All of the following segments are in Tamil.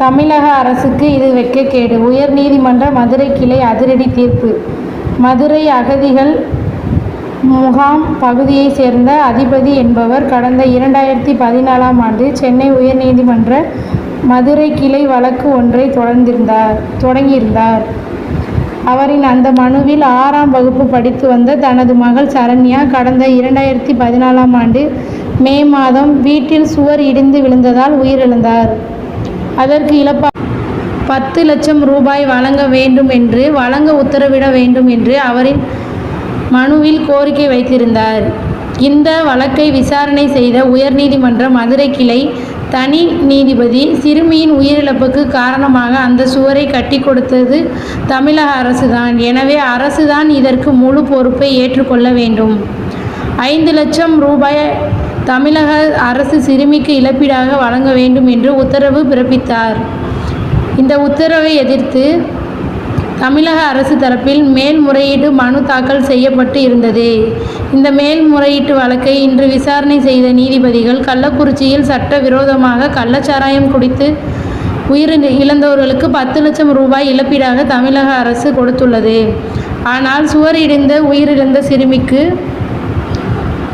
தமிழக அரசுக்கு இது வெட்கக்கேடு. உயர்நீதிமன்ற மதுரை கிளை அதிரடி தீர்ப்பு. மதுரை அகதிகள் முகாம் பகுதியைச் சேர்ந்த அதிபதி என்பவர் கடந்த 2014ஆம் ஆண்டு சென்னை உயர்நீதிமன்ற மதுரை கிளை வழக்கு ஒன்றை தொடங்கியிருந்தார். அவரின் அந்த மனுவில் 6ஆம் வகுப்பு படித்து வந்த தனது மகள் சரண்யா கடந்த 2014ஆம் ஆண்டு மே மாதம் வீட்டில் சுவர் இடிந்து விழுந்ததால் உயிரிழந்தார். அதற்கு இழப்பாக 10 லட்சம் ரூபாய் வழங்க உத்தரவிட வேண்டும் என்று அவரின் மனுவில் கோரிக்கை வைத்திருந்தார். இந்த வழக்கை விசாரணை செய்த உயர்நீதிமன்ற மதுரை கிளை தனி நீதிபதி, சிறுமியின் உயிரிழப்புக்கு காரணமாக அந்த சுவரை கட்டி கொடுத்தது தமிழக அரசுதான். எனவே அரசுதான் இதற்கு முழு பொறுப்பை ஏற்றுக்கொள்ள வேண்டும். 5 லட்சம் ரூபாய் தமிழக அரசு சிறுமிக்கு இழப்பீடாக வழங்க வேண்டும் என்று உத்தரவு பிறப்பித்தார். இந்த உத்தரவை எதிர்த்து தமிழக அரசு தரப்பில் மேல்முறையீடு மனு தாக்கல் செய்யப்பட்டு இருந்தது. இந்த மேல்முறையீட்டு வழக்கை இன்று விசாரணை செய்த நீதிபதிகள், கள்ளக்குறிச்சியில் சட்டவிரோதமாக கள்ளச்சாராயம் குடித்து இழந்தவர்களுக்கு 10 லட்சம் ரூபாய் இழப்பீடாக தமிழக அரசு கொடுத்துள்ளது. ஆனால் சுவர் இடிந்து உயிரிழந்த சிறுமிக்கு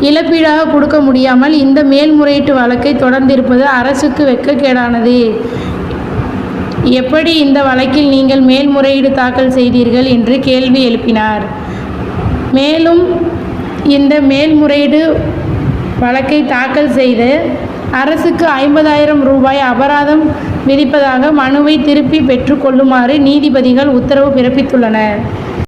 இழப்பீடாக கொடுக்க முடியாமல் இந்த மேல்முறையீட்டு வழக்கை தொடர்ந்திருப்பது அரசுக்கு வெட்கக்கேடானது. எப்படி இந்த வழக்கில் நீங்கள் மேல்முறையீடு தாக்கல் செய்தீர்கள் என்று கேள்வி எழுப்பினார். மேலும் இந்த மேல்முறையீடு வழக்கை தாக்கல் செய்த அரசுக்கு 50,000 ரூபாய் அபராதம் விதிப்பதாக மனுவை திருப்பி பெற்றுக்கொள்ளுமாறு நீதிபதிகள் உத்தரவு பிறப்பித்துள்ளனர்.